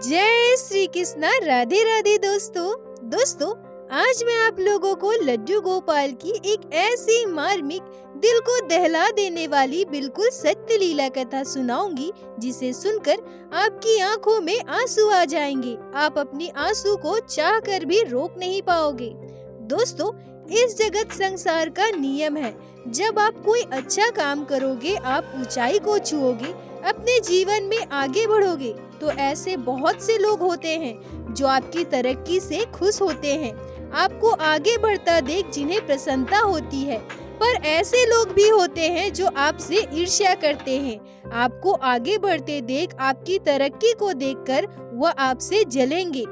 जय श्री कृष्णा। राधे राधे दोस्तों, आज मैं आप लोगों को लड्डू गोपाल की एक ऐसी मार्मिक, दिल को दहला देने वाली बिल्कुल सत्य लीला कथा सुनाऊंगी जिसे सुनकर आपकी आंखों में आंसू आ जाएंगे। आप अपनी आंसू को चाह कर भी रोक नहीं पाओगे। दोस्तों, इस जगत संसार का नियम है, जब आप कोई अच्छा काम करोगे, आप ऊंचाई को छुओगे, अपने जीवन में आगे बढ़ोगे, तो ऐसे बहुत से लोग होते हैं जो आपकी तरक्की से खुश होते हैं, आपको आगे बढ़ता देख जिन्हें प्रसन्नता होती है। पर ऐसे लोग भी होते हैं जो आपसे ईर्ष्या करते हैं, आपको आगे बढ़ते देख, आपकी तरक्की को देखकर वह आपसे जलेंगे।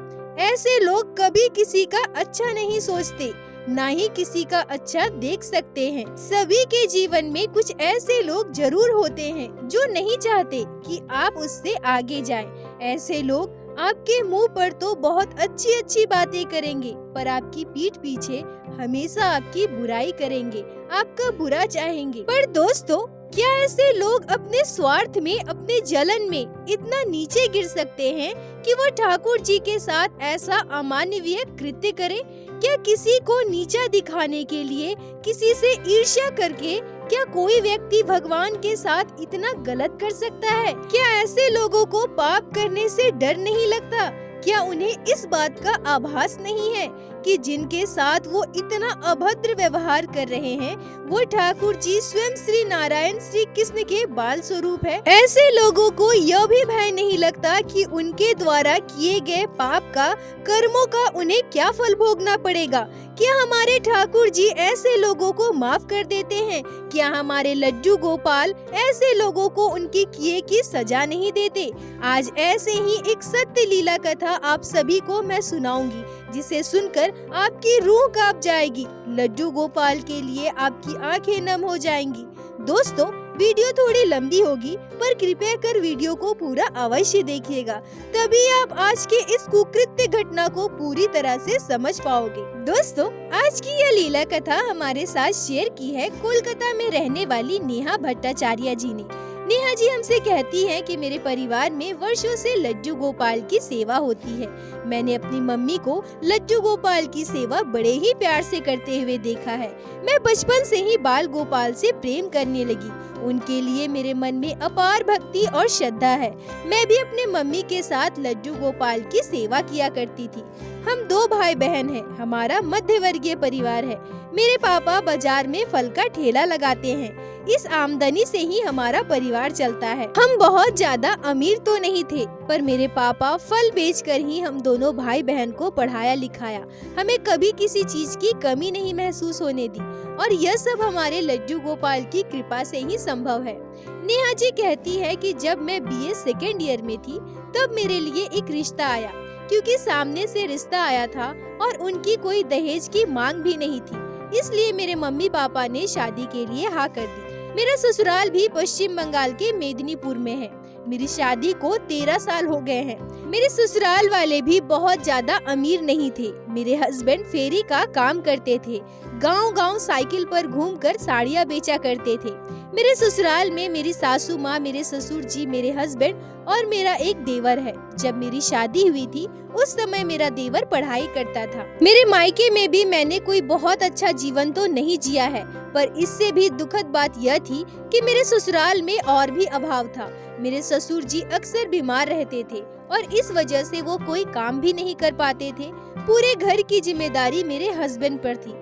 ऐसे लोग कभी किसी का अच्छा नहीं सोचते, ना ही किसी का अच्छा देख सकते हैं। सभी के जीवन में कुछ ऐसे लोग जरूर होते हैं जो नहीं चाहते कि आप उससे आगे जाएं। ऐसे लोग आपके मुंह पर तो बहुत अच्छी अच्छी बातें करेंगे, पर आपकी पीठ पीछे हमेशा आपकी बुराई करेंगे, आपका बुरा चाहेंगे। पर दोस्तों, क्या ऐसे लोग अपने स्वार्थ में, अपने जलन में इतना नीचे गिर सकते हैं कि वो ठाकुर जी के साथ ऐसा अमानवीय कृत्य करे? क्या किसी को नीचा दिखाने के लिए, किसी से ईर्ष्या करके, क्या कोई व्यक्ति भगवान के साथ इतना गलत कर सकता है? क्या ऐसे लोगों को पाप करने से डर नहीं लगता? क्या उन्हें इस बात का आभास नहीं है कि जिनके साथ वो इतना अभद्र व्यवहार कर रहे हैं, वो ठाकुर जी स्वयं श्री नारायण श्री कृष्ण के बाल स्वरूप है? ऐसे लोगों को यह भी भय नहीं लगता कि उनके द्वारा किए गए पाप का, कर्मों का उन्हें क्या फल भोगना पड़ेगा? क्या हमारे ठाकुर जी ऐसे लोगों को माफ कर देते हैं? क्या हमारे लड्डू गोपाल ऐसे लोगों को उनकी किए की सजा नहीं देते? आज ऐसे ही एक सत्य लीला कथा आप सभी को मैं सुनाऊंगी, जिसे सुनकर आपकी रूह कांप जाएगी। लड्डू गोपाल के लिए आपकी आंखें नम हो जाएंगी। दोस्तों, वीडियो थोड़ी लंबी होगी, पर कृपया कर वीडियो को पूरा अवश्य देखिएगा, तभी आप आज के इस कुकृत्य घटना को पूरी तरह से समझ पाओगे। दोस्तों, आज की यह लीला कथा हमारे साथ शेयर की है कोलकाता में रहने वाली नेहा भट्टाचार्य जी ने। नेहा जी हमसे कहती हैं कि मेरे परिवार में वर्षों से लड्डू गोपाल की सेवा होती है। मैंने अपनी मम्मी को लड्डू गोपाल की सेवा बड़े ही प्यार से करते हुए देखा है। मैं बचपन से ही बाल गोपाल से प्रेम करने लगी। उनके लिए मेरे मन में अपार भक्ति और श्रद्धा है। मैं भी अपने मम्मी के साथ लड्डू गोपाल की सेवा किया करती थी। हम 2 भाई बहन हैं। हमारा मध्य वर्गीय परिवार है। मेरे पापा बाजार में फल का ठेला लगाते हैं। इस आमदनी से ही हमारा परिवार चलता है। हम बहुत ज्यादा अमीर तो नहीं थे, पर मेरे पापा फल बेचकर ही हम दोनों भाई बहन को पढ़ाया लिखाया। हमें कभी किसी चीज की कमी नहीं महसूस होने दी, और यह सब हमारे लड्डू गोपाल की कृपा से ही संभव है। नेहा जी कहती है कि जब मैं BA सेकेंड ईयर में थी, तब मेरे लिए एक रिश्ता आया। क्योंकि सामने से रिश्ता आया था और उनकी कोई दहेज की मांग भी नहीं थी, इसलिए मेरे मम्मी पापा ने शादी के लिए हाँ कर दी। मेरा ससुराल भी पश्चिम बंगाल के मेदिनीपुर में है। मेरी शादी को 13 साल हो गए हैं। मेरे ससुराल वाले भी बहुत ज्यादा अमीर नहीं थे। मेरे हस्बैंड फेरी का काम करते थे। गांव-गांव साइकिल पर घूमकर साड़ियाँ बेचा करते थे। मेरे ससुराल में मेरी सासू माँ, मेरे ससुर जी, मेरे हस्बैंड और मेरा एक देवर है। जब मेरी शादी हुई थी, उस समय मेरा देवर पढ़ाई करता था। मेरे मायके में भी मैंने कोई बहुत अच्छा जीवन तो नहीं जिया है, पर इससे भी दुखद बात यह थी कि मेरे ससुराल में और भी अभाव था। मेरे ससुर जी अक्सर बीमार रहते थे और इस वजह से वो कोई काम भी नहीं कर पाते थे। पूरे घर की जिम्मेदारी मेरे हस्बैंड पर थी।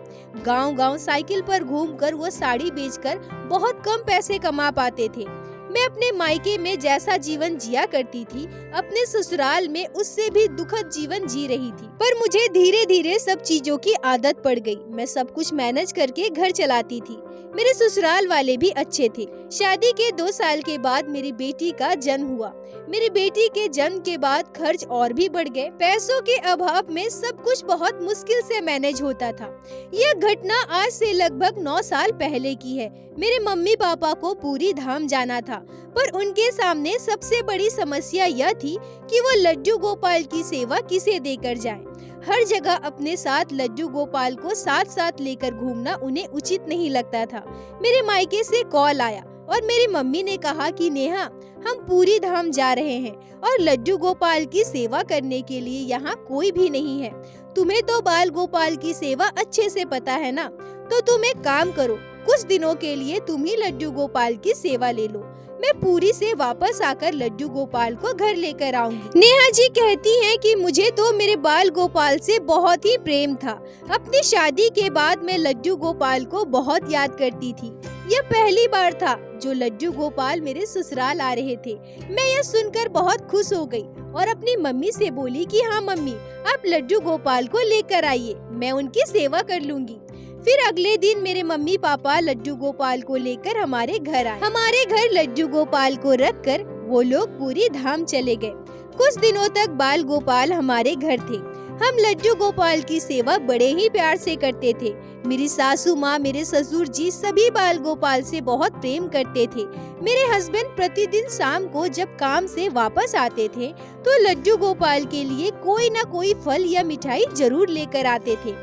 गांव-गांव साइकिल पर घूमकर वो साड़ी बेचकर बहुत कम पैसे कमा पाते थे। मैं अपने मायके में जैसा जीवन जिया करती थी, अपने ससुराल में उससे भी दुखद जीवन जी रही थी। पर मुझे धीरे धीरे सब चीजों की आदत पड़ गई। मैं सब कुछ मैनेज करके घर चलाती थी। मेरे ससुराल वाले भी अच्छे थे। शादी के 2 साल के बाद मेरी बेटी का जन्म हुआ। मेरी बेटी के जन्म के बाद खर्च और भी बढ़ गए। पैसों के अभाव में सब कुछ बहुत मुश्किल से मैनेज होता था। यह घटना आज से लगभग 9 साल पहले की है। मेरे मम्मी पापा को पूरी धाम जाना था, पर उनके सामने सबसे बड़ी समस्या यह थी कि वो लड्डू गोपाल की सेवा किसे देकर जाएं। हर जगह अपने साथ लड्डू गोपाल को साथ साथ लेकर घूमना उन्हें उचित नहीं लगता था। मेरे मायके से कॉल आया और मेरी मम्मी ने कहा कि नेहा, हम पूरी धाम जा रहे हैं और लड्डू गोपाल की सेवा करने के लिए यहाँ कोई भी नहीं है। तुम्हें तो बाल गोपाल की सेवा अच्छे से पता है ना, तो तुम एक काम करो, कुछ दिनों के लिए तुम ही लड्डू गोपाल की सेवा ले लो। मैं पूरी से वापस आकर लड्डू गोपाल को घर लेकर आऊंगी। नेहा जी कहती हैं कि मुझे तो मेरे बाल गोपाल से बहुत ही प्रेम था। अपनी शादी के बाद मैं लड्डू गोपाल को बहुत याद करती थी। यह पहली बार था जो लड्डू गोपाल मेरे ससुराल आ रहे थे। मैं यह सुनकर बहुत खुश हो गई और अपनी मम्मी से बोली कि हाँ मम्मी, आप लड्डू गोपाल को लेकर आइए, मैं उनकी सेवा कर लूंगी। फिर अगले दिन मेरे मम्मी पापा लड्डू गोपाल को लेकर हमारे घर आए। हमारे घर लड्डू गोपाल को रखकर वो लोग पूरी धाम चले गए। कुछ दिनों तक बाल गोपाल हमारे घर थे। हम लड्डू गोपाल की सेवा बड़े ही प्यार से करते थे। मेरी सासू माँ, मेरे ससुर जी सभी बाल गोपाल से बहुत प्रेम करते थे। मेरे हस्बैंड प्रतिदिन शाम को जब काम से वापस आते थे तो लड्डू गोपाल के लिए कोई न कोई फल या मिठाई जरूर लेकर आते थे।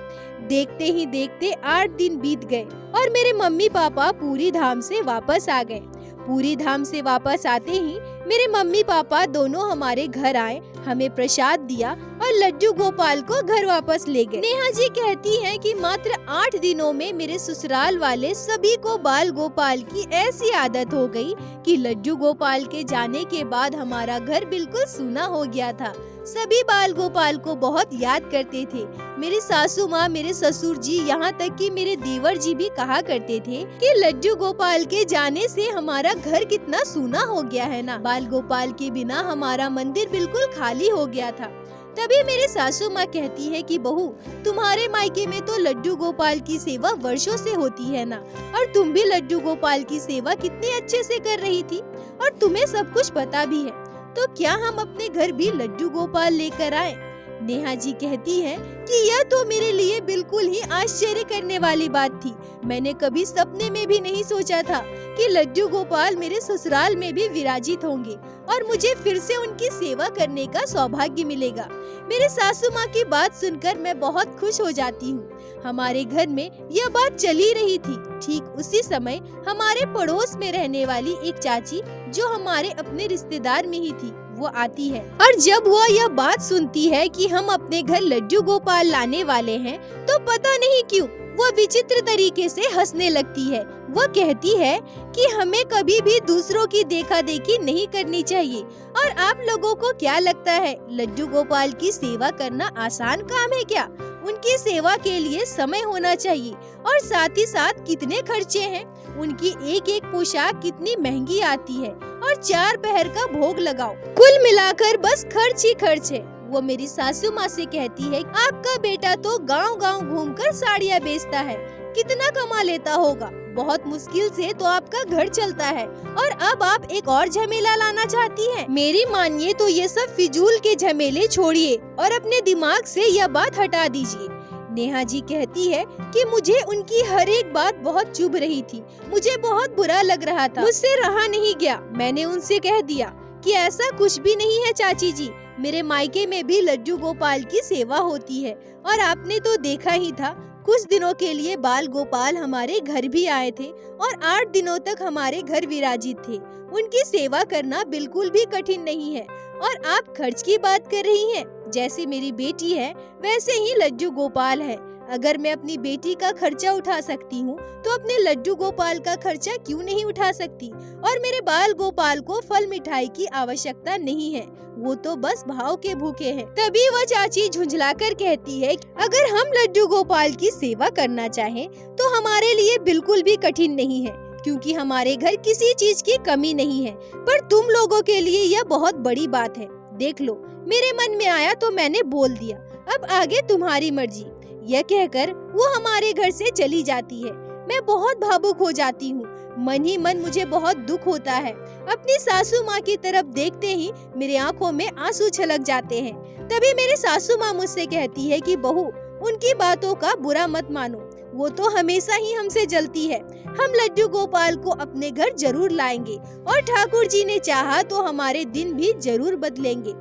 देखते ही देखते 8 दिन बीत गए और मेरे मम्मी पापा पूरी धाम से वापस आ गए। पूरी धाम से वापस आते ही मेरे मम्मी पापा दोनों हमारे घर आए, हमें प्रसाद दिया और लड्डू गोपाल को घर वापस ले गए। नेहा जी कहती हैं कि मात्र 8 दिनों में मेरे ससुराल वाले सभी को बाल गोपाल की ऐसी आदत हो गई कि लड्डू गोपाल के जाने के बाद हमारा घर बिल्कुल सूना हो गया था। सभी बाल गोपाल को बहुत याद करते थे। मेरी सासू माँ, मेरे ससुर जी, यहाँ तक कि मेरे देवर जी भी कहा करते थे कि लड्डू गोपाल के जाने से हमारा घर कितना सूना हो गया है ना। बाल गोपाल के बिना हमारा मंदिर बिल्कुल खाली हो गया था। तभी मेरी सासू माँ कहती है कि बहू, तुम्हारे मायके में तो लड्डू गोपाल की सेवा वर्षों से होती है ना, और तुम भी लड्डू गोपाल की सेवा कितने अच्छे से कर रही थी और तुम्हें सब कुछ पता भी है, तो क्या हम अपने घर भी लड्डू गोपाल लेकर आए? नेहा जी कहती है कि यह तो मेरे लिए बिल्कुल ही आश्चर्य करने वाली बात थी। मैंने कभी सपने में भी नहीं सोचा था कि लड्डू गोपाल मेरे ससुराल में भी विराजित होंगे और मुझे फिर से उनकी सेवा करने का सौभाग्य मिलेगा। मेरे सासू माँ की बात सुनकर मैं बहुत खुश हो जाती हूँ। हमारे घर में यह बात चली रही थी। ठीक उसी समय हमारे पड़ोस में रहने वाली एक चाची, जो हमारे अपने रिश्तेदार में ही थी, वो आती है और जब वो यह बात सुनती है कि हम अपने घर लड्डू गोपाल लाने वाले हैं, तो पता नहीं क्यों वो विचित्र तरीके से हंसने लगती है। वो कहती है कि हमें कभी भी दूसरों की देखा देखी नहीं करनी चाहिए। और आप लोगों को क्या लगता है, लड्डू गोपाल की सेवा करना आसान काम है क्या? उनकी सेवा के लिए समय होना चाहिए और साथ ही साथ कितने खर्चे हैं। उनकी एक एक पोशाक कितनी महंगी आती है और 4 पहर का भोग लगाओ, कुल मिलाकर बस खर्च ही खर्च है। वो मेरी सासू माँ से कहती है, आपका बेटा तो गांव-गांव घूमकर साड़ियाँ बेचता है, कितना कमा लेता होगा? बहुत मुश्किल से तो आपका घर चलता है और अब आप एक और झमेला लाना चाहती हैं। मेरी मानिए तो ये सब फिजूल के झमेले छोड़िए और अपने दिमाग से यह बात हटा दीजिए। नेहा जी कहती है कि मुझे उनकी हर एक बात बहुत चुभ रही थी, मुझे बहुत बुरा लग रहा था, मुझसे रहा नहीं गया। मैंने उनसे कह दिया कि ऐसा कुछ भी नहीं है चाची जी, मेरे मायके में भी लड्डू गोपाल की सेवा होती है और आपने तो देखा ही था, कुछ दिनों के लिए बाल गोपाल हमारे घर भी आए थे और 8 दिनों तक हमारे घर विराजित थे। उनकी सेवा करना बिल्कुल भी कठिन नहीं है और आप खर्च की बात कर रही हैं। जैसे मेरी बेटी है वैसे ही लड्डू गोपाल है। अगर मैं अपनी बेटी का खर्चा उठा सकती हूँ तो अपने लड्डू गोपाल का खर्चा क्यों नहीं उठा सकती? और मेरे बाल गोपाल को फल मिठाई की आवश्यकता नहीं है, वो तो बस भाव के भूखे हैं। तभी वह चाची झुंझलाकर कहती है, अगर हम लड्डू गोपाल की सेवा करना चाहें तो हमारे लिए बिल्कुल भी कठिन नहीं है, क्योंकि हमारे घर किसी चीज की कमी नहीं है। पर तुम लोगों के लिए यह बहुत बड़ी बात है। देख लो, मेरे मन में आया तो मैंने बोल दिया, अब आगे तुम्हारी मर्जी। यह कहकर वो हमारे घर से चली जाती है। मैं बहुत भावुक हो जाती हूँ, मन ही मन मुझे बहुत दुख होता है। अपनी सासू माँ की तरफ देखते ही मेरे आंखों में आंसू छलक जाते हैं। तभी मेरी सासू माँ मुझसे कहती है कि बहू, उनकी बातों का बुरा मत मानो, वो तो हमेशा ही हमसे जलती है। हम लड्डू गोपाल को अपने घर जरूर लाएंगे और ठाकुर जी ने चाहा तो हमारे दिन भी जरूर बदलेंगे।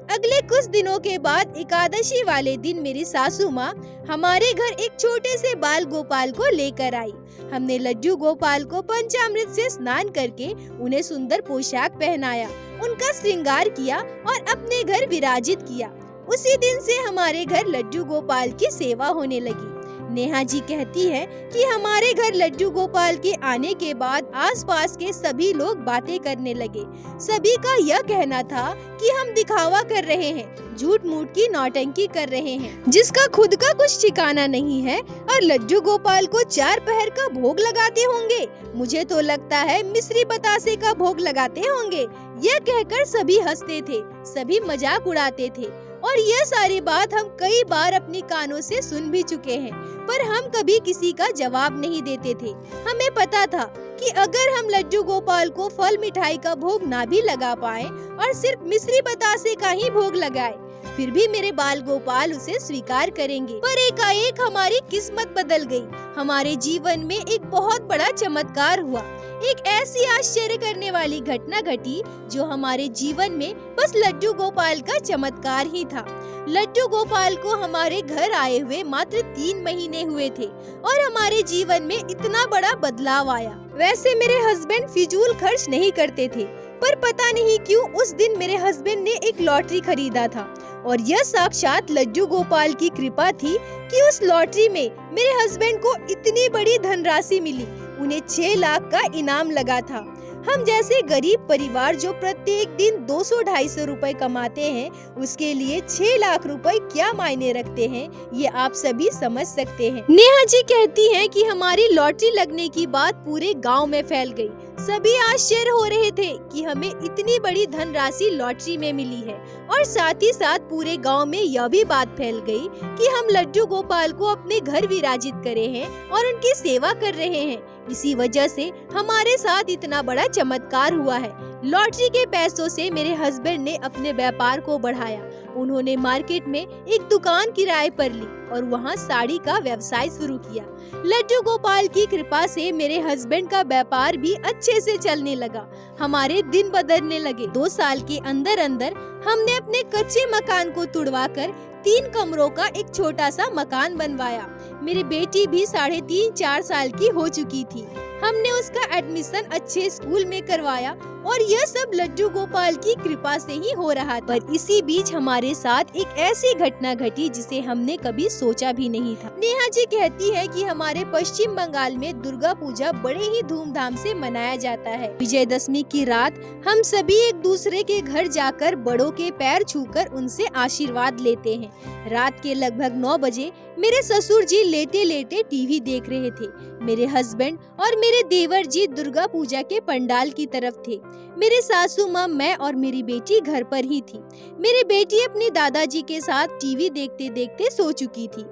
अगले कुछ दिनों के बाद एकादशी वाले दिन मेरी सासू माँ हमारे घर एक छोटे से बाल गोपाल को लेकर आई। हमने लड्डू गोपाल को पंचामृत से स्नान करके उन्हें सुंदर पोशाक पहनाया, उनका श्रृंगार किया और अपने घर विराजित किया। उसी दिन से हमारे घर लड्डू गोपाल की सेवा होने लगी। नेहा जी कहती है कि हमारे घर लड्डू गोपाल के आने के बाद आसपास के सभी लोग बातें करने लगे। सभी का यह कहना था कि हम दिखावा कर रहे हैं, झूठ मूठ की नौटंकी कर रहे हैं, जिसका खुद का कुछ ठिकाना नहीं है, और लड्डू गोपाल को 4 पहर का भोग लगाते होंगे। मुझे तो लगता है मिश्री बतासे का भोग लगाते होंगे। यह कहकर सभी हंसते थे, सभी मजाक उड़ाते थे, और यह सारी बात हम कई बार अपने कानों से सुन भी चुके हैं, पर हम कभी किसी का जवाब नहीं देते थे। हमें पता था कि अगर हम लड्डू गोपाल को फल मिठाई का भोग ना भी लगा पाए और सिर्फ मिश्री बतासे का ही भोग लगाए, फिर भी मेरे बाल गोपाल उसे स्वीकार करेंगे। पर एकाएक हमारी किस्मत बदल गई। हमारे जीवन में एक बहुत बड़ा चमत्कार हुआ। एक ऐसी आश्चर्य करने वाली घटना घटी जो हमारे जीवन में बस लड्डू गोपाल का चमत्कार ही था। लड्डू गोपाल को हमारे घर आए हुए मात्र 3 महीने हुए थे और हमारे जीवन में इतना बड़ा बदलाव आया। वैसे मेरे हस्बैंड फिजूल खर्च नहीं करते थे, पर पता नहीं क्यों उस दिन मेरे हस्बैंड ने एक लॉटरी खरीदा था, और यह साक्षात लड्डू गोपाल की कृपा थी कि उस लॉटरी में मेरे हस्बैंड को इतनी बड़ी धनराशि मिली। उन्हें 6 लाख का इनाम लगा था। हम जैसे गरीब परिवार जो प्रत्येक दिन 200-250 रुपए कमाते हैं, उसके लिए 6 लाख रुपए क्या मायने रखते हैं, ये आप सभी समझ सकते हैं। नेहा जी कहती हैं कि हमारी लॉटरी लगने की बात पूरे गांव में फैल गई। सभी आश्चर्य हो रहे थे कि हमें इतनी बड़ी धनराशि लॉटरी में मिली है, और साथ ही साथ पूरे गांव में यह भी बात फैल गई कि हम लड्डू गोपाल को अपने घर विराजित करे हैं और उनकी सेवा कर रहे हैं। इसी वजह से हमारे साथ इतना बड़ा चमत्कार हुआ है। लॉटरी के पैसों से मेरे हस्बैंड ने अपने व्यापार को बढ़ाया। उन्होंने मार्केट में एक दुकान किराए पर ली और वहां साड़ी का व्यवसाय शुरू किया। लड्डू गोपाल की कृपा से मेरे हस्बैंड का व्यापार भी अच्छे से चलने लगा। हमारे दिन बदलने लगे। 2 साल के अंदर अंदर हमने अपने कच्चे मकान को तुड़वाकर 3 कमरों का एक छोटा सा मकान बनवाया। मेरी बेटी भी 3.5-4 साल की हो चुकी थी। हमने उसका एडमिशन अच्छे स्कूल में करवाया, और यह सब लड्डू गोपाल की कृपा से ही हो रहा था। पर इसी बीच हमारे साथ एक ऐसी घटना घटी जिसे हमने कभी सोचा भी नहीं था। नेहा जी कहती है कि हमारे पश्चिम बंगाल में दुर्गा पूजा बड़े ही धूमधाम से मनाया जाता है। विजयदशमी की रात हम सभी एक दूसरे के घर जाकर बड़ों के पैर छूकर उनसे आशीर्वाद लेते हैं। रात के लगभग 9 बजे मेरे ससुर जी लेटे लेटे टीवी देख रहे थे। मेरे हस्बैंड और मेरे देवर जी दुर्गा पूजा के पंडाल की तरफ थे। मेरे सासू माँ, मैं और मेरी बेटी घर पर ही थी। मेरी बेटी अपने दादाजी के साथ टीवी देखते देखते सो चुकी थी।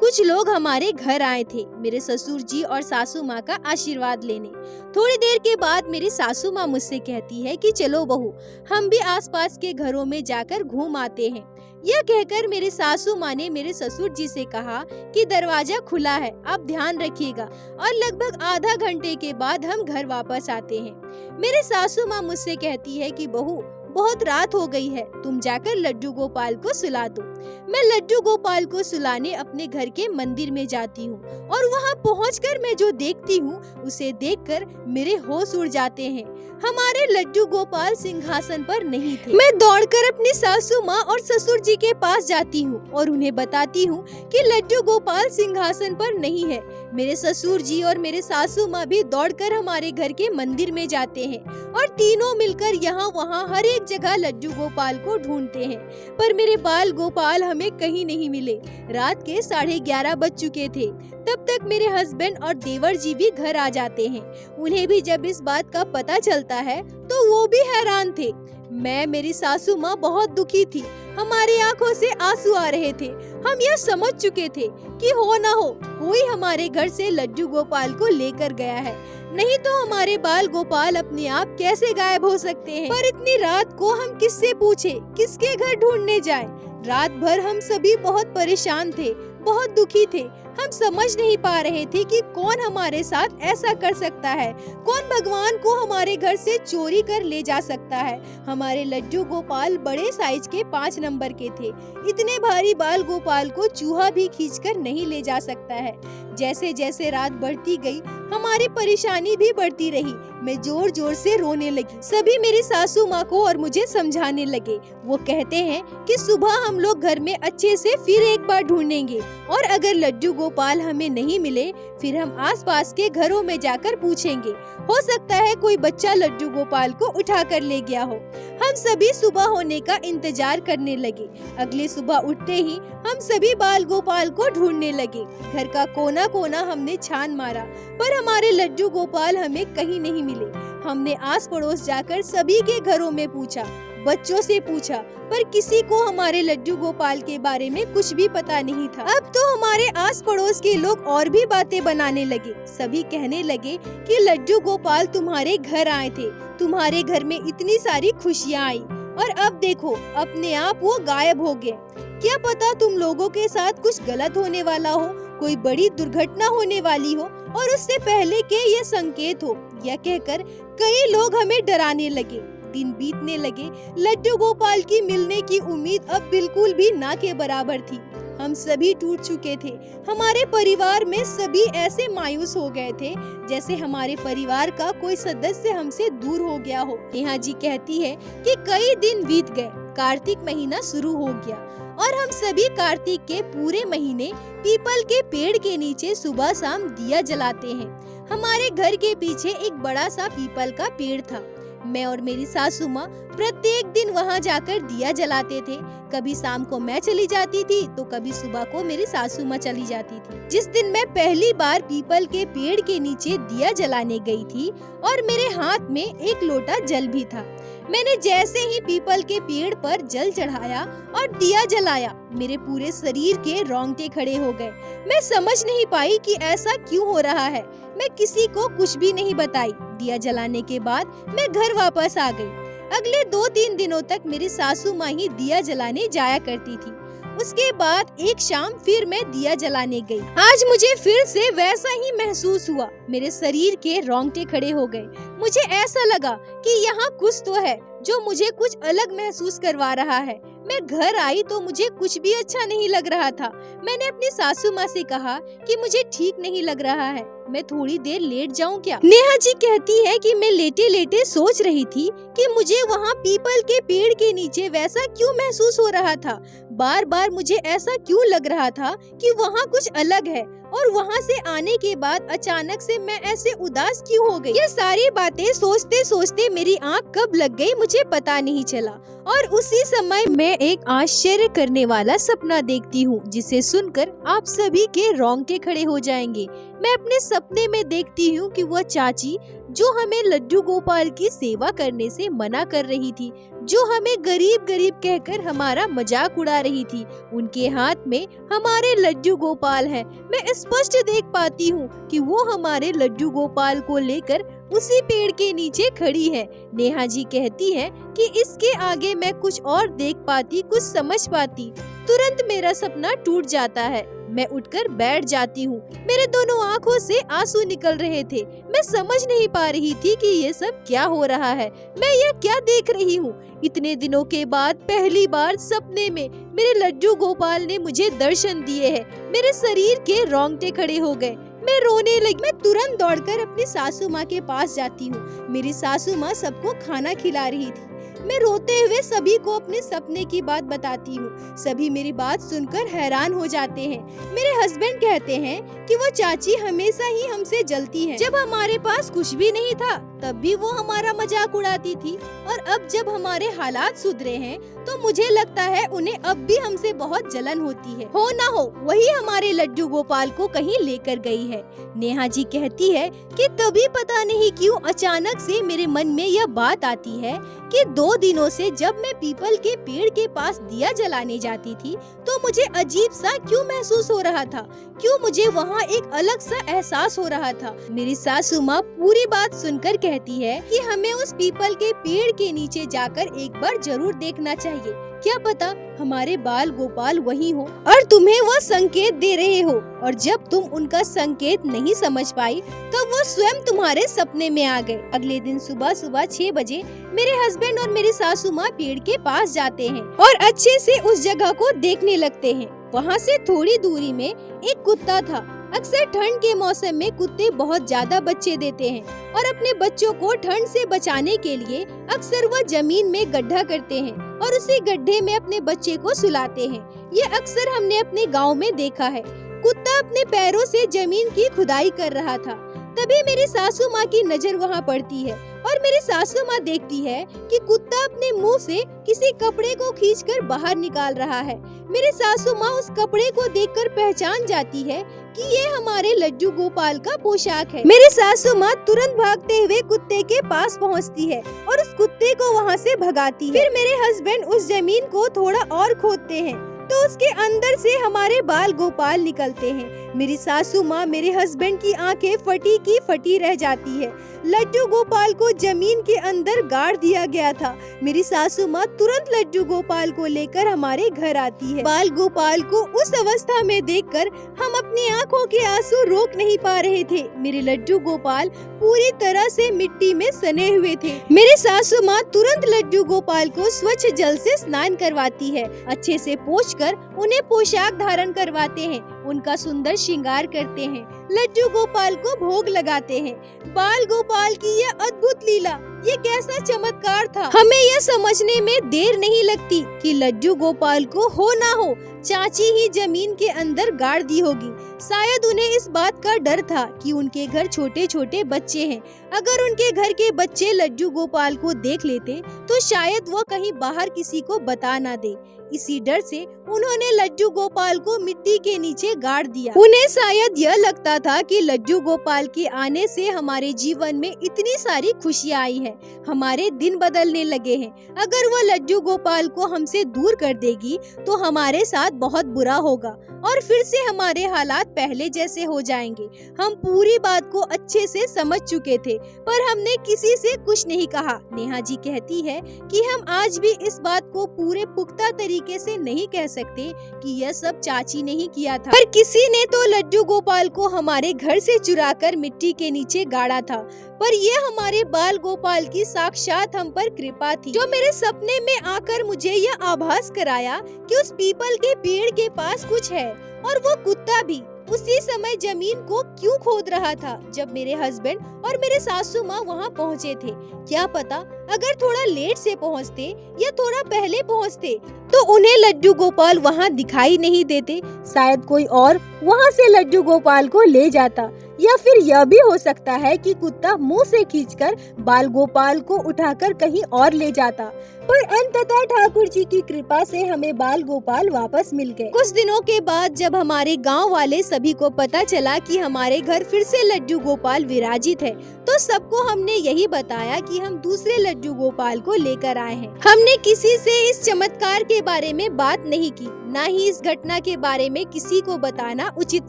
कुछ लोग हमारे घर आए थे मेरे ससुर जी और सासू माँ का आशीर्वाद लेने। थोड़ी देर के बाद मेरी सासू माँ मुझसे कहती है कि चलो बहू, हम भी आसपास के घरों में जाकर घूम आते हैं। यह कहकर मेरी सासू माँ ने मेरे ससुर जी से कहा कि दरवाजा खुला है, आप ध्यान रखिएगा। और लगभग आधा घंटे के बाद हम घर वापस आते हैं। मेरे सासू माँ मुझसे कहती है कि बहू, बहुत रात हो गई है, तुम जाकर लड्डू गोपाल को सुला दो। मैं लड्डू गोपाल को सुलाने अपने घर के मंदिर में जाती हूँ, और वहाँ पहुँचकर मैं जो देखती हूँ उसे देखकर मेरे होश उड़ जाते हैं। हमारे लड्डू गोपाल सिंहासन पर नहीं थे। मैं दौड़कर अपनी सासू माँ और ससुर जी के पास जाती हूँ और उन्हें बताती हूँ कि लड्डू गोपाल सिंहासन पर नहीं है। मेरे ससुर जी और मेरे सासू माँ भी दौड़कर हमारे घर के मंदिर में जाते हैं, और तीनों मिलकर यहाँ वहाँ हर एक जगह लड्डू गोपाल को ढूंढते हैं, पर मेरे बाल गोपाल हमें कहीं नहीं मिले। रात के 11:30 बज चुके थे। तब तक मेरे हस्बैंड और देवर जी भी घर आ जाते हैं। उन्हें भी जब इस बात का पता चलता है तो वो भी हैरान थे। मैं, मेरी सासू माँ बहुत दुखी थी। हमारी आंखों से आंसू आ रहे थे। हम यह समझ चुके थे कि हो ना हो कोई हमारे घर से लड्डू गोपाल को लेकर गया है, नहीं तो हमारे बाल गोपाल अपने आप कैसे गायब हो सकते हैं। पर इतनी रात को हम किससे पूछे, किसके घर ढूंढने जाएं? रात भर हम सभी बहुत परेशान थे, बहुत दुखी थे। हम समझ नहीं पा रहे थे कि कौन हमारे साथ ऐसा कर सकता है, कौन भगवान को हमारे घर से चोरी कर ले जा सकता सकता है। हमारे लड्डू गोपाल बड़े साइज के 5 नंबर के थे। इतने भारी बाल गोपाल को चूहा भी खींचकर नहीं ले जा सकता है। जैसे जैसे रात बढ़ती गई, हमारी परेशानी भी बढ़ती रही। मैं जोर जोर से रोने लगी। सभी मेरी सासू माँ को और मुझे समझाने लगे। वो कहते हैं कि सुबह हम लोग घर में अच्छे से फिर एक बार ढूंढेंगे, और अगर लड्डू गोपाल हमें नहीं मिले फिर हम आसपास के घरों में जाकर पूछेंगे। हो सकता है कोई बच्चा लड्डू गोपाल को उठा कर ले गया हो। हम सभी सुबह होने का इंतजार करने लगे। अगले सुबह उठते ही हम सभी बाल गोपाल को ढूंढने लगे। घर का कोना कोना हमने छान मारा, पर हमारे लड्डू गोपाल हमें कहीं नहीं मिले। हमने आस पड़ोस जाकर सभी के घरों में पूछा, बच्चों से पूछा, पर किसी को हमारे लड्डू गोपाल के बारे में कुछ भी पता नहीं था। अब तो हमारे आस पड़ोस के लोग और भी बातें बनाने लगे। सभी कहने लगे कि लड्डू गोपाल तुम्हारे घर आए थे, तुम्हारे घर में इतनी सारी खुशियाँ आई, और अब देखो अपने आप वो गायब हो गए। क्या पता तुम लोगों के साथ कुछ गलत होने वाला हो, कोई बड़ी दुर्घटना होने वाली हो, और उससे पहले के ये संकेत हो। यह कहकर कई लोग हमें डराने लगे। दिन बीतने लगे। लड्डू गोपाल की मिलने की उम्मीद अब बिल्कुल भी ना के बराबर थी। हम सभी टूट चुके थे। हमारे परिवार में सभी ऐसे मायूस हो गए थे जैसे हमारे परिवार का कोई सदस्य हमसे दूर हो गया हो। नेहा जी कहती है कि कई दिन बीत गए, कार्तिक महीना शुरू हो गया और हम सभी कार्तिक के पूरे महीने पीपल के पेड़ के नीचे सुबह शाम दिया जलाते हैं। हमारे घर के पीछे एक बड़ा सा पीपल का पेड़ था। मैं और मेरी सासू माँ प्रत्येक दिन वहाँ जाकर दिया जलाते थे। कभी शाम को मैं चली जाती थी तो कभी सुबह को मेरी सासू माँ चली जाती थी। जिस दिन मैं पहली बार पीपल के पेड़ के नीचे दिया जलाने गई थी और मेरे हाथ में एक लोटा जल भी था, मैंने जैसे ही पीपल के पेड़ पर जल चढ़ाया और दिया जलाया, मेरे पूरे शरीर के रोंगटे खड़े हो गए। मैं समझ नहीं पाई कि ऐसा क्यों हो रहा है। मैं किसी को कुछ भी नहीं बताई। दिया जलाने के बाद मैं घर वापस आ गई। अगले 2-3 दिनों तक मेरी सासू माँ ही दिया जलाने जाया करती थी। उसके बाद एक शाम फिर मैं दिया जलाने गई। आज मुझे फिर से वैसा ही महसूस हुआ। मेरे शरीर के रोंगटे खड़े हो गए। मुझे ऐसा लगा कि यहाँ कुछ तो है जो मुझे कुछ अलग महसूस करवा रहा है। मैं घर आई तो मुझे कुछ भी अच्छा नहीं लग रहा था। मैंने अपनी सासू माँ से कहा कि मुझे ठीक नहीं लग रहा है, मैं थोड़ी देर लेट जाऊं क्या? नेहा जी कहती है कि मैं लेटे लेटे सोच रही थी कि मुझे वहाँ पीपल के पेड़ के नीचे वैसा क्यों महसूस हो रहा था। बार बार मुझे ऐसा क्यों लग रहा था कि वहाँ कुछ अलग है, और वहाँ से आने के बाद अचानक से मैं ऐसे उदास क्यों हो गई। ये सारी बातें सोचते सोचते मेरी आँख कब लग गई मुझे पता नहीं चला, और उसी समय मैं एक आश्चर्य करने वाला सपना देखती हूँ जिसे सुनकर आप सभी के रोंगटे खड़े हो जाएंगे। मैं अपने सपने में देखती हूँ कि वह चाची जो हमें लड्डू गोपाल की सेवा करने से मना कर रही थी, जो हमें गरीब गरीब कहकर हमारा मजाक उड़ा रही थी, उनके हाथ में हमारे लड्डू गोपाल हैं। मैं स्पष्ट देख पाती हूँ कि वो हमारे लड्डू गोपाल को लेकर उसी पेड़ के नीचे खड़ी है। नेहा जी कहती है कि इसके आगे मैं कुछ और देख पाती, कुछ समझ पाती, तुरंत मेरा सपना टूट जाता है। मैं उठकर बैठ जाती हूँ। मेरे दोनों आँखों से आंसू निकल रहे थे। मैं समझ नहीं पा रही थी कि ये सब क्या हो रहा है, मैं यह क्या देख रही हूँ। इतने दिनों के बाद पहली बार सपने में मेरे लड्डू गोपाल ने मुझे दर्शन दिए हैं। मेरे शरीर के रोंगटे खड़े हो गए। मैं रोने लगी। मैं तुरंत दौड़कर अपनी सासू माँ के पास जाती हूँ। मेरी सासू माँ सबको खाना खिला रही थी। मैं रोते हुए सभी को अपने सपने की बात बताती हूँ। सभी मेरी बात सुनकर हैरान हो जाते हैं। मेरे हस्बैंड कहते हैं कि वो चाची हमेशा ही हमसे जलती है। जब हमारे पास कुछ भी नहीं था तब भी वो हमारा मजाक उड़ाती थी, और अब जब हमारे हालात सुधरे हैं तो मुझे लगता है उन्हें अब भी हमसे बहुत जलन होती है। हो ना हो वही हमारे लड्डू गोपाल को कहीं लेकर गई है। नेहा जी कहती है कि तभी पता नहीं क्यों अचानक से मेरे मन में यह बात आती है कि 2 दिनों से जब मैं पीपल के पेड़ के पास दिया जलाने जाती थी तो मुझे अजीब सा क्यों महसूस हो रहा था, क्यों मुझे वहाँ एक अलग सा एहसास हो रहा था। मेरी सासू माँ पूरी बात सुनकर कहती है कि हमें उस पीपल के पेड़ के नीचे जाकर एक बार जरूर देखना चाहिए, क्या पता हमारे बाल गोपाल वही हो और तुम्हें वो संकेत दे रहे हो, और जब तुम उनका संकेत नहीं समझ पाई तो वो स्वयं तुम्हारे सपने में आ गए। अगले दिन सुबह सुबह 6 बजे मेरे हस्बैंड और मेरी सासू माँ पेड़ के पास जाते हैं और अच्छे से उस जगह को देखने लगते हैं। वहाँ से थोड़ी दूरी में एक कुत्ता था। अक्सर ठंड के मौसम में कुत्ते बहुत ज्यादा बच्चे देते हैं और अपने बच्चों को ठंड से बचाने के लिए अक्सर वो जमीन में गड्ढा करते हैं और उसी गड्ढे में अपने बच्चे को सुलाते हैं। ये अक्सर हमने अपने गांव में देखा है। कुत्ता अपने पैरों से जमीन की खुदाई कर रहा था। तभी मेरी सासू माँ की नजर वहाँ पड़ती है और मेरी सासू माँ देखती है कि कुत्ता अपने मुंह से किसी कपड़े को खींचकर बाहर निकाल रहा है। मेरी सासू माँ उस कपड़े को देखकर पहचान जाती है कि ये हमारे लड्डू गोपाल का पोशाक है। मेरी सासू माँ तुरंत भागते हुए कुत्ते के पास पहुँचती है और उस कुत्ते को वहाँ से भगाती है। फिर मेरे हस्बैंड उस जमीन को थोड़ा और खोदते हैं तो उसके अंदर से हमारे बाल गोपाल निकलते हैं। मेरी सासू माँ मेरे हस्बैंड की आंखें फटी की फटी रह जाती है। लड्डू गोपाल को जमीन के अंदर गाड़ दिया गया था। मेरी सासू माँ तुरंत लड्डू गोपाल को लेकर हमारे घर आती है। बाल गोपाल को उस अवस्था में देखकर हम अपनी आंखों के आंसू रोक नहीं पा रहे थे। मेरे लड्डू गोपाल पूरी तरह से मिट्टी में सने हुए थे। मेरी सासू माँ तुरंत लड्डू गोपाल को स्वच्छ जल से स्नान करवाती है। अच्छे से पोंछकर उन्हें पोशाक धारण करवाते हैं, उनका सुंदर श्रृंगार करते हैं, लड्डू गोपाल को भोग लगाते हैं। बाल गोपाल की यह अद्भुत लीला, ये कैसा चमत्कार था। हमें यह समझने में देर नहीं लगती कि लड्डू गोपाल को हो ना हो चाची ही जमीन के अंदर गाड़ दी होगी। शायद उन्हें इस बात का डर था कि उनके घर छोटे छोटे बच्चे हैं। अगर उनके घर के बच्चे लड्डू गोपाल को देख लेते तो शायद वो कहीं बाहर किसी को बता ना दे। इसी डर से उन्होंने लड्डू गोपाल को मिट्टी के नीचे गाड़ दिया। उन्हें शायद यह लगता था कि लड्डू गोपाल के आने से हमारे जीवन में इतनी सारी खुशियाँ आई है, हमारे दिन बदलने लगे हैं। अगर वो लड्डू गोपाल को हमसे दूर कर देगी तो हमारे साथ बहुत बुरा होगा और फिर से हमारे हालात पहले जैसे हो जाएंगे। हम पूरी बात को अच्छे से समझ चुके थे पर हमने किसी से कुछ नहीं कहा। नेहा जी कहती है कि हम आज भी इस बात को पूरे पुख्ता तरीके से नहीं कह सकते कि यह सब चाची ने ही किया था, पर किसी ने तो लड्डू गोपाल को हमारे घर से चुराकर मिट्टी के नीचे गाड़ा था। पर ये हमारे बाल गोपाल की साक्षात हम पर कृपा थी, जो मेरे सपने में आकर मुझे यह आभास कराया कि उस पीपल के पेड़ के पास कुछ है और वो कुत्ता भी उसी समय जमीन को क्यों खोद रहा था जब मेरे हस्बैंड और मेरे सासू माँ वहाँ पहुँचे थे। क्या पता अगर थोड़ा लेट से पहुँचते या थोड़ा पहले पहुँचते तो उन्हें लड्डू गोपाल वहाँ दिखाई नहीं देते। शायद कोई और वहाँ से लड्डू गोपाल को ले जाता, या फिर यह भी हो सकता है कि कुत्ता मुंह से खींचकर बाल गोपाल को उठाकर कहीं और ले जाता। पर अंततः ठाकुर जी की कृपा से हमें बाल गोपाल वापस मिल गए। कुछ दिनों के बाद जब हमारे गांव वाले सभी को पता चला कि हमारे घर फिर से लड्डू गोपाल विराजित है तो सबको हमने यही बताया कि हम दूसरे लड्डू गोपाल को लेकर आए हैं। हमने किसी से इस चमत्कार के बारे में बात नहीं की, न ही इस घटना के बारे में किसी को बताना उचित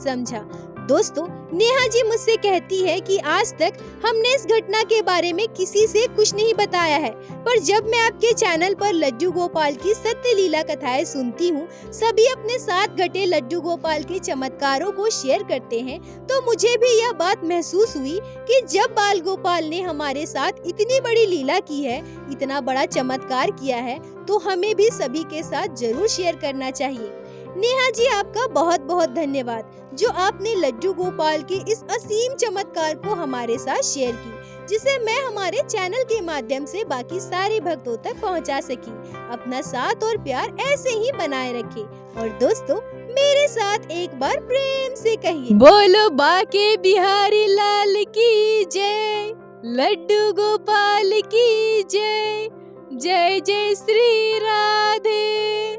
समझा। दोस्तों, नेहा जी मुझसे कहती है कि आज तक हमने इस घटना के बारे में किसी से कुछ नहीं बताया है, पर जब मैं आपके चैनल पर लड्डू गोपाल की सत्य लीला कथाएं सुनती हूँ, सभी अपने साथ घटे लड्डू गोपाल के चमत्कारों को शेयर करते हैं, तो मुझे भी यह बात महसूस हुई कि जब बाल गोपाल ने हमारे साथ इतनी बड़ी लीला की है, इतना बड़ा चमत्कार किया है, तो हमें भी सभी के साथ जरूर शेयर करना चाहिए। नेहा जी, आपका बहुत बहुत धन्यवाद जो आपने लड्डू गोपाल के इस असीम चमत्कार को हमारे साथ शेयर की, जिसे मैं हमारे चैनल के माध्यम से बाकी सारे भक्तों तक पहुंचा सकी। अपना साथ और प्यार ऐसे ही बनाए रखें। और दोस्तों, मेरे साथ एक बार प्रेम से कहिए, बोलो बाके बिहारी लाल की जय, लड्डू गोपाल की जय, जय जय श्री राधे।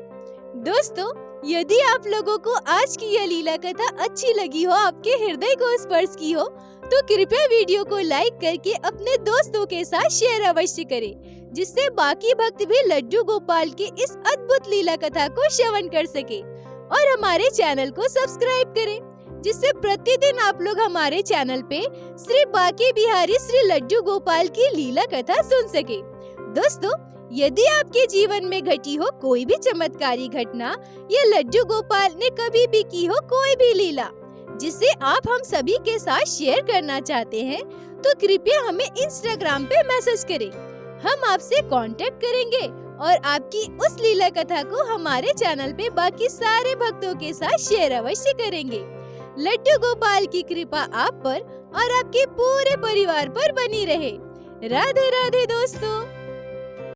दोस्तों, यदि आप लोगों को आज की यह लीला कथा अच्छी लगी हो, आपके हृदय को स्पर्श की हो, तो कृपया वीडियो को लाइक करके अपने दोस्तों के साथ शेयर अवश्य करें, जिससे बाकी भक्त भी लड्डू गोपाल की इस अद्भुत लीला कथा को श्रवण कर सके। और हमारे चैनल को सब्सक्राइब करें, जिससे प्रतिदिन आप लोग हमारे चैनल पे श्री बाके बिहारी श्री लड्डू गोपाल की लीला कथा सुन सके। दोस्तों, यदि आपके जीवन में घटी हो कोई भी चमत्कारी घटना या लड्डू गोपाल ने कभी भी की हो कोई भी लीला जिसे आप हम सभी के साथ शेयर करना चाहते हैं, तो कृपया हमें इंस्टाग्राम पे मैसेज करें। हम आपसे कांटेक्ट करेंगे और आपकी उस लीला कथा को हमारे चैनल पे बाकी सारे भक्तों के साथ शेयर अवश्य करेंगे। लड्डू गोपाल की कृपा आप पर और आपके पूरे परिवार पर बनी रहे। राधे राधे दोस्तों।